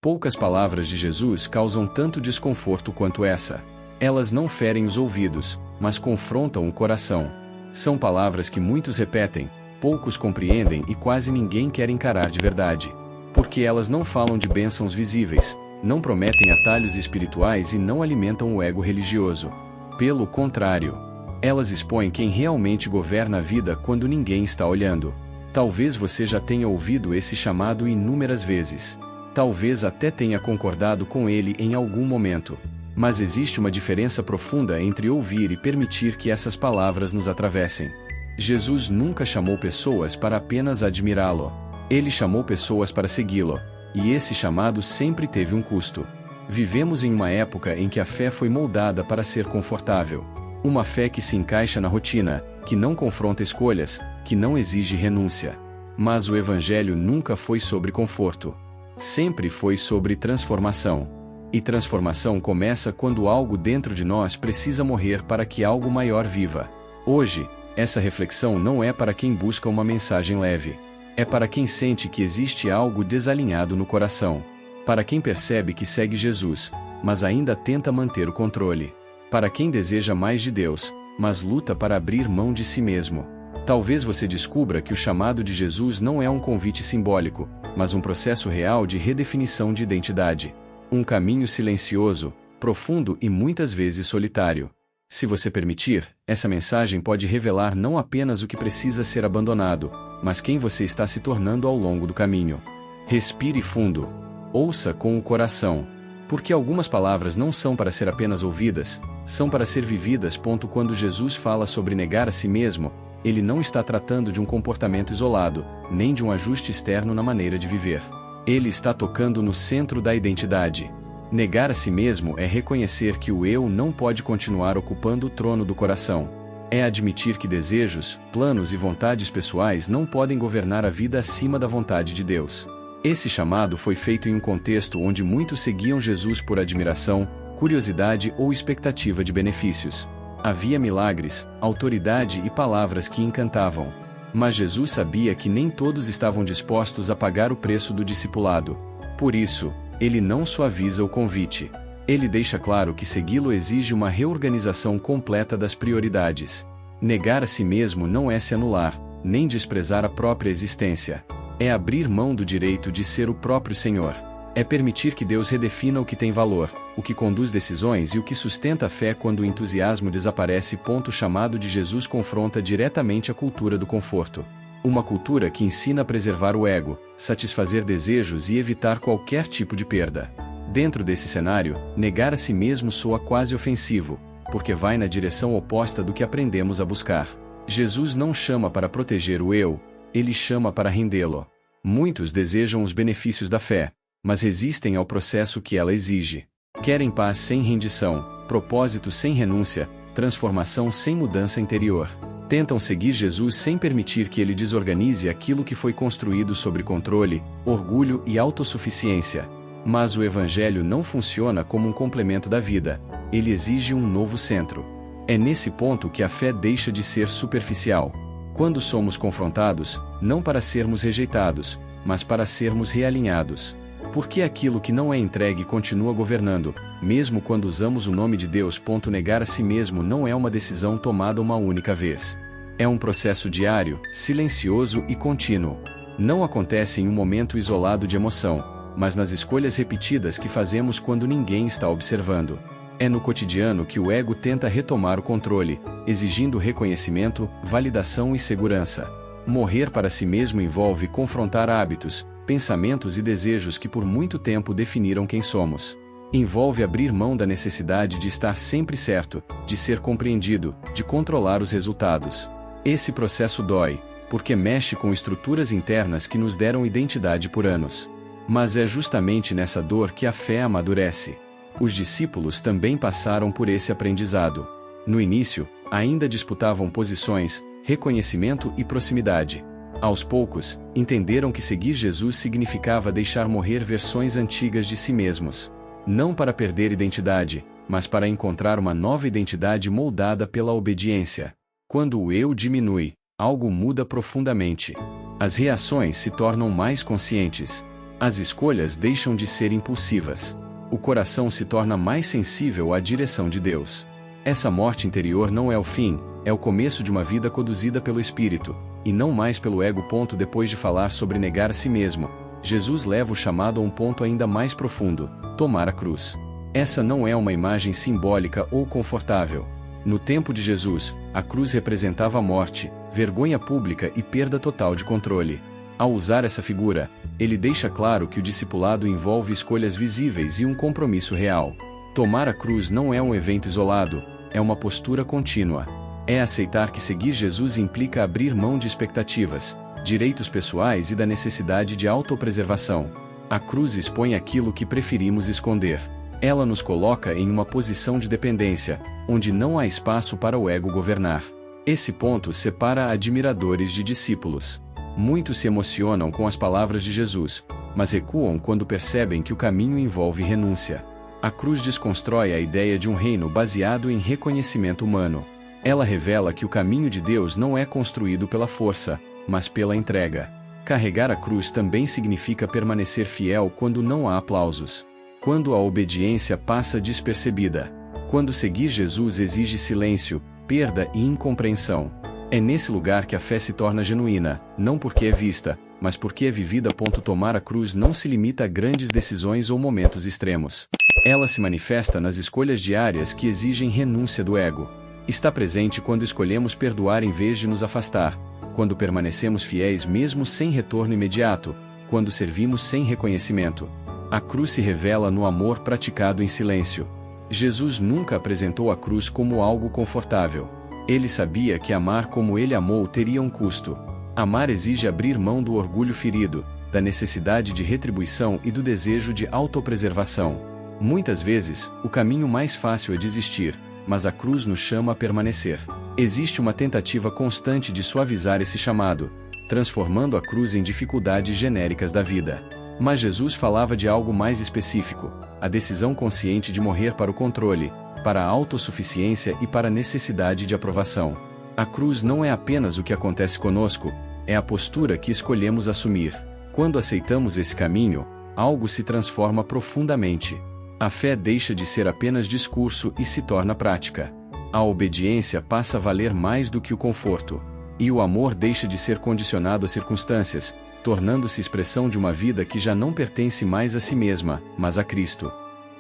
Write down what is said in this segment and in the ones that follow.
Poucas palavras de Jesus causam tanto desconforto quanto essa. Elas não ferem os ouvidos, mas confrontam o coração. São palavras que muitos repetem, poucos compreendem e quase ninguém quer encarar de verdade. Porque elas não falam de bênçãos visíveis, não prometem atalhos espirituais e não alimentam o ego religioso. Pelo contrário, elas expõem quem realmente governa a vida quando ninguém está olhando. Talvez você já tenha ouvido esse chamado inúmeras vezes. Talvez até tenha concordado com ele em algum momento. Mas existe uma diferença profunda entre ouvir e permitir que essas palavras nos atravessem. Jesus nunca chamou pessoas para apenas admirá-lo. Ele chamou pessoas para segui-lo. E esse chamado sempre teve um custo. Vivemos em uma época em que a fé foi moldada para ser confortável. Uma fé que se encaixa na rotina, que não confronta escolhas, que não exige renúncia. Mas o Evangelho nunca foi sobre conforto. Sempre foi sobre transformação. E transformação começa quando algo dentro de nós precisa morrer para que algo maior viva. Hoje, essa reflexão não é para quem busca uma mensagem leve. É para quem sente que existe algo desalinhado no coração. Para quem percebe que segue Jesus, mas ainda tenta manter o controle. Para quem deseja mais de Deus, mas luta para abrir mão de si mesmo. Talvez você descubra que o chamado de Jesus não é um convite simbólico, mas um processo real de redefinição de identidade. Um caminho silencioso, profundo e muitas vezes solitário. Se você permitir, essa mensagem pode revelar não apenas o que precisa ser abandonado, mas quem você está se tornando ao longo do caminho. Respire fundo. Ouça com o coração. Porque algumas palavras não são para ser apenas ouvidas, são para ser vividas. Quando Jesus fala sobre negar a si mesmo, ele não está tratando de um comportamento isolado, nem de um ajuste externo na maneira de viver. Ele está tocando no centro da identidade. Negar a si mesmo é reconhecer que o eu não pode continuar ocupando o trono do coração. É admitir que desejos, planos e vontades pessoais não podem governar a vida acima da vontade de Deus. Esse chamado foi feito em um contexto onde muitos seguiam Jesus por admiração, curiosidade ou expectativa de benefícios. Havia milagres, autoridade e palavras que encantavam. Mas Jesus sabia que nem todos estavam dispostos a pagar o preço do discipulado. Por isso, ele não suaviza o convite. Ele deixa claro que segui-lo exige uma reorganização completa das prioridades. Negar a si mesmo não é se anular, nem desprezar a própria existência. É abrir mão do direito de ser o próprio Senhor. É permitir que Deus redefina o que tem valor, o que conduz decisões e o que sustenta a fé quando o entusiasmo desaparece. O chamado de Jesus confronta diretamente a cultura do conforto. Uma cultura que ensina a preservar o ego, satisfazer desejos e evitar qualquer tipo de perda. Dentro desse cenário, negar a si mesmo soa quase ofensivo, porque vai na direção oposta do que aprendemos a buscar. Jesus não chama para proteger o eu, ele chama para rendê-lo. Muitos desejam os benefícios da fé, mas resistem ao processo que ela exige. Querem paz sem rendição, propósito sem renúncia, transformação sem mudança interior. Tentam seguir Jesus sem permitir que ele desorganize aquilo que foi construído sobre controle, orgulho e autossuficiência. Mas o Evangelho não funciona como um complemento da vida, ele exige um novo centro. É nesse ponto que a fé deixa de ser superficial. Quando somos confrontados, não para sermos rejeitados, mas para sermos realinhados. Porque aquilo que não é entregue continua governando, mesmo quando usamos o nome de Deus. Negar a si mesmo não é uma decisão tomada uma única vez. É um processo diário, silencioso e contínuo. Não acontece em um momento isolado de emoção, mas nas escolhas repetidas que fazemos quando ninguém está observando. É no cotidiano que o ego tenta retomar o controle, exigindo reconhecimento, validação e segurança. Morrer para si mesmo envolve confrontar hábitos, pensamentos e desejos que por muito tempo definiram quem somos. Envolve abrir mão da necessidade de estar sempre certo, de ser compreendido, de controlar os resultados. Esse processo dói, porque mexe com estruturas internas que nos deram identidade por anos. Mas é justamente nessa dor que a fé amadurece. Os discípulos também passaram por esse aprendizado. No início, ainda disputavam posições, reconhecimento e proximidade. Aos poucos, entenderam que seguir Jesus significava deixar morrer versões antigas de si mesmos. Não para perder identidade, mas para encontrar uma nova identidade moldada pela obediência. Quando o eu diminui, algo muda profundamente. As reações se tornam mais conscientes. As escolhas deixam de ser impulsivas. O coração se torna mais sensível à direção de Deus. Essa morte interior não é o fim, é o começo de uma vida conduzida pelo Espírito, e não mais pelo ego. Depois de falar sobre negar a si mesmo, Jesus leva o chamado a um ponto ainda mais profundo: tomar a cruz. Essa não é uma imagem simbólica ou confortável. No tempo de Jesus, a cruz representava a morte, vergonha pública e perda total de controle. Ao usar essa figura, ele deixa claro que o discipulado envolve escolhas visíveis e um compromisso real. Tomar a cruz não é um evento isolado, é uma postura contínua. É aceitar que seguir Jesus implica abrir mão de expectativas, direitos pessoais e da necessidade de autopreservação. A cruz expõe aquilo que preferimos esconder. Ela nos coloca em uma posição de dependência, onde não há espaço para o ego governar. Esse ponto separa admiradores de discípulos. Muitos se emocionam com as palavras de Jesus, mas recuam quando percebem que o caminho envolve renúncia. A cruz desconstrói a ideia de um reino baseado em reconhecimento humano. Ela revela que o caminho de Deus não é construído pela força, mas pela entrega. Carregar a cruz também significa permanecer fiel quando não há aplausos. Quando a obediência passa despercebida. Quando seguir Jesus exige silêncio, perda e incompreensão. É nesse lugar que a fé se torna genuína, não porque é vista, mas porque é vivida. Tomar a cruz não se limita a grandes decisões ou momentos extremos. Ela se manifesta nas escolhas diárias que exigem renúncia do ego. Está presente quando escolhemos perdoar em vez de nos afastar, quando permanecemos fiéis mesmo sem retorno imediato, quando servimos sem reconhecimento. A cruz se revela no amor praticado em silêncio. Jesus nunca apresentou a cruz como algo confortável. Ele sabia que amar como ele amou teria um custo. Amar exige abrir mão do orgulho ferido, da necessidade de retribuição e do desejo de autopreservação. Muitas vezes, o caminho mais fácil é desistir, mas a cruz nos chama a permanecer. Existe uma tentativa constante de suavizar esse chamado, transformando a cruz em dificuldades genéricas da vida. Mas Jesus falava de algo mais específico: a decisão consciente de morrer para o controle, para a autossuficiência e para a necessidade de aprovação. A cruz não é apenas o que acontece conosco, é a postura que escolhemos assumir. Quando aceitamos esse caminho, algo se transforma profundamente. A fé deixa de ser apenas discurso e se torna prática. A obediência passa a valer mais do que o conforto. E o amor deixa de ser condicionado às circunstâncias, tornando-se expressão de uma vida que já não pertence mais a si mesma, mas a Cristo.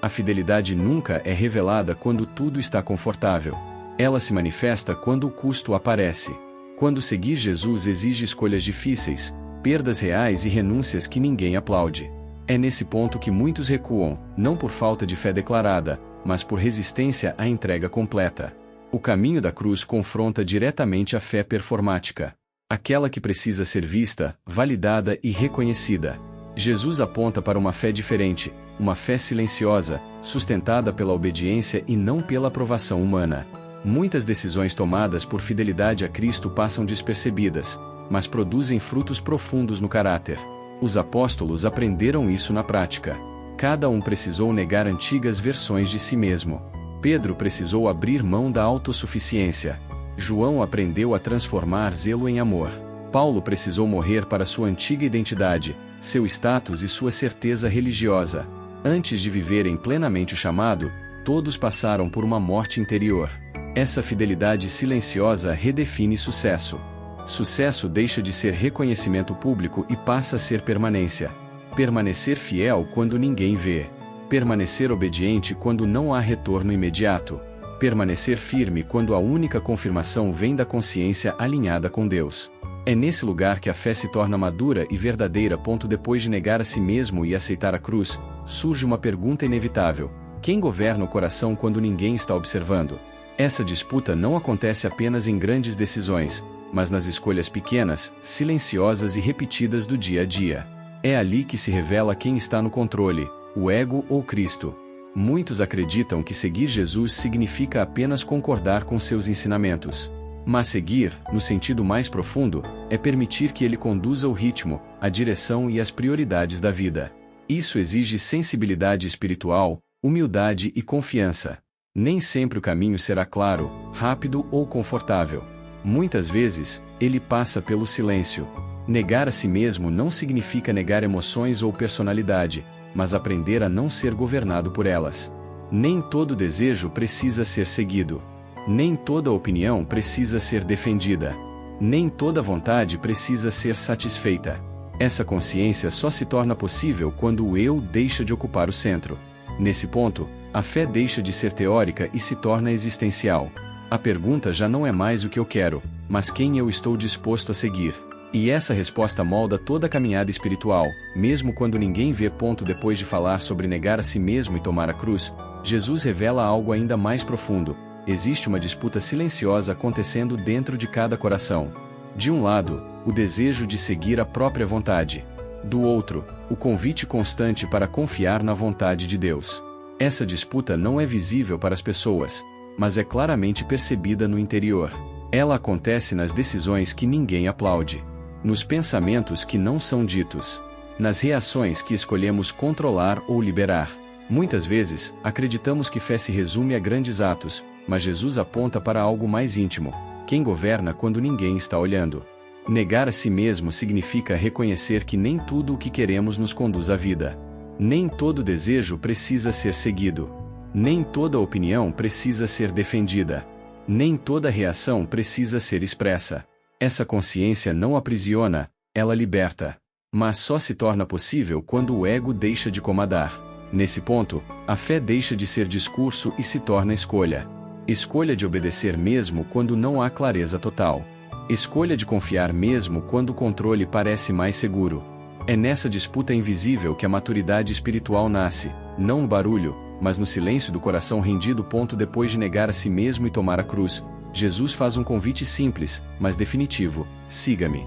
A fidelidade nunca é revelada quando tudo está confortável. Ela se manifesta quando o custo aparece. Quando seguir Jesus exige escolhas difíceis, perdas reais e renúncias que ninguém aplaude. É nesse ponto que muitos recuam, não por falta de fé declarada, mas por resistência à entrega completa. O caminho da cruz confronta diretamente a fé performática. Aquela que precisa ser vista, validada e reconhecida. Jesus aponta para uma fé diferente, uma fé silenciosa, sustentada pela obediência e não pela aprovação humana. Muitas decisões tomadas por fidelidade a Cristo passam despercebidas, mas produzem frutos profundos no caráter. Os apóstolos aprenderam isso na prática. Cada um precisou negar antigas versões de si mesmo. Pedro precisou abrir mão da autossuficiência. João aprendeu a transformar zelo em amor. Paulo precisou morrer para sua antiga identidade, seu status e sua certeza religiosa. Antes de viverem plenamente o chamado, todos passaram por uma morte interior. Essa fidelidade silenciosa redefine sucesso. Sucesso deixa de ser reconhecimento público e passa a ser permanência. Permanecer fiel quando ninguém vê. Permanecer obediente quando não há retorno imediato. Permanecer firme quando a única confirmação vem da consciência alinhada com Deus. É nesse lugar que a fé se torna madura e verdadeira. Depois de negar a si mesmo e aceitar a cruz, surge uma pergunta inevitável: quem governa o coração quando ninguém está observando? Essa disputa não acontece apenas em grandes decisões, mas nas escolhas pequenas, silenciosas e repetidas do dia a dia. É ali que se revela quem está no controle, o ego ou Cristo. Muitos acreditam que seguir Jesus significa apenas concordar com seus ensinamentos. Mas seguir, no sentido mais profundo, é permitir que ele conduza o ritmo, a direção e as prioridades da vida. Isso exige sensibilidade espiritual, humildade e confiança. Nem sempre o caminho será claro, rápido ou confortável. Muitas vezes, ele passa pelo silêncio. Negar a si mesmo não significa negar emoções ou personalidade, mas aprender a não ser governado por elas. Nem todo desejo precisa ser seguido. Nem toda opinião precisa ser defendida. Nem toda vontade precisa ser satisfeita. Essa consciência só se torna possível quando o eu deixa de ocupar o centro. Nesse ponto, a fé deixa de ser teórica e se torna existencial. A pergunta já não é mais o que eu quero, mas quem eu estou disposto a seguir. E essa resposta molda toda a caminhada espiritual, mesmo quando ninguém vê. Depois de falar sobre negar a si mesmo e tomar a cruz, Jesus revela algo ainda mais profundo. Existe uma disputa silenciosa acontecendo dentro de cada coração. De um lado, o desejo de seguir a própria vontade. Do outro, o convite constante para confiar na vontade de Deus. Essa disputa não é visível para as pessoas, mas é claramente percebida no interior. Ela acontece nas decisões que ninguém aplaude, nos pensamentos que não são ditos, nas reações que escolhemos controlar ou liberar. Muitas vezes, acreditamos que fé se resume a grandes atos, mas Jesus aponta para algo mais íntimo: quem governa quando ninguém está olhando. Negar a si mesmo significa reconhecer que nem tudo o que queremos nos conduz à vida. Nem todo desejo precisa ser seguido. Nem toda opinião precisa ser defendida. Nem toda reação precisa ser expressa. Essa consciência não aprisiona, ela liberta. Mas só se torna possível quando o ego deixa de comandar. Nesse ponto, a fé deixa de ser discurso e se torna escolha. Escolha de obedecer mesmo quando não há clareza total. Escolha de confiar mesmo quando o controle parece mais seguro. É nessa disputa invisível que a maturidade espiritual nasce, não no barulho, mas no silêncio do coração rendido. Depois de negar a si mesmo e tomar a cruz, Jesus faz um convite simples, mas definitivo: siga-me.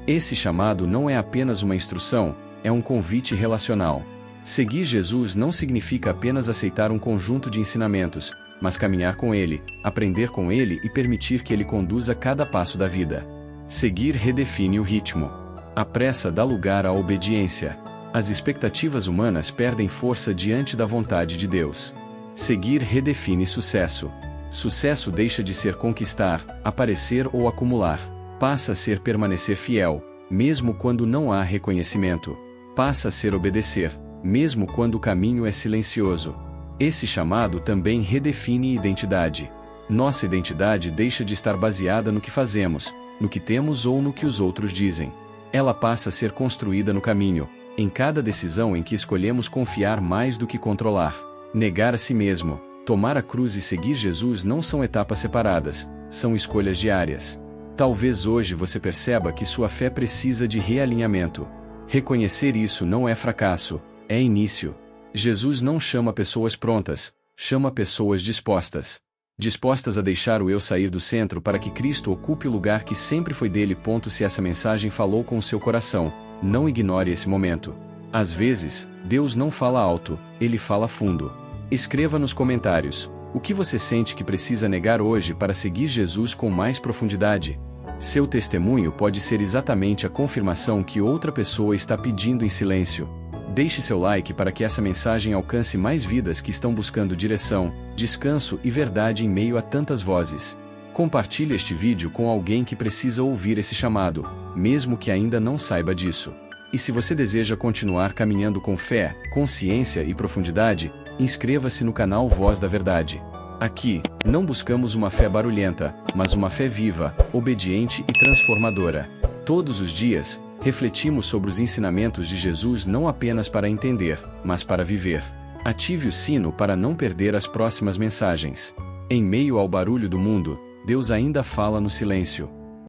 Esse chamado não é apenas uma instrução, é um convite relacional. Seguir Jesus não significa apenas aceitar um conjunto de ensinamentos, mas caminhar com Ele, aprender com Ele e permitir que Ele conduza cada passo da vida. Seguir redefine o ritmo. A pressa dá lugar à obediência. As expectativas humanas perdem força diante da vontade de Deus. Seguir redefine sucesso. Sucesso deixa de ser conquistar, aparecer ou acumular. Passa a ser permanecer fiel, mesmo quando não há reconhecimento. Passa a ser obedecer, mesmo quando o caminho é silencioso. Esse chamado também redefine identidade. Nossa identidade deixa de estar baseada no que fazemos, no que temos ou no que os outros dizem. Ela passa a ser construída no caminho, em cada decisão em que escolhemos confiar mais do que controlar. Negar a si mesmo, tomar a cruz e seguir Jesus não são etapas separadas, são escolhas diárias. Talvez hoje você perceba que sua fé precisa de realinhamento. Reconhecer isso não é fracasso, é início. Jesus não chama pessoas prontas, chama pessoas dispostas. Dispostas a deixar o eu sair do centro para que Cristo ocupe o lugar que sempre foi dele. Se essa mensagem falou com o seu coração, não ignore esse momento. Às vezes, Deus não fala alto, Ele fala fundo. Escreva nos comentários: o que você sente que precisa negar hoje para seguir Jesus com mais profundidade? Seu testemunho pode ser exatamente a confirmação que outra pessoa está pedindo em silêncio. Deixe seu like para que essa mensagem alcance mais vidas que estão buscando direção, descanso e verdade em meio a tantas vozes. Compartilhe este vídeo com alguém que precisa ouvir esse chamado, mesmo que ainda não saiba disso. E se você deseja continuar caminhando com fé, consciência e profundidade, inscreva-se no canal Voz da Verdade. Aqui, não buscamos uma fé barulhenta, mas uma fé viva, obediente e transformadora. Todos os dias, refletimos sobre os ensinamentos de Jesus não apenas para entender, mas para viver. Ative o sino para não perder as próximas mensagens. Em meio ao barulho do mundo, Deus ainda fala no silêncio.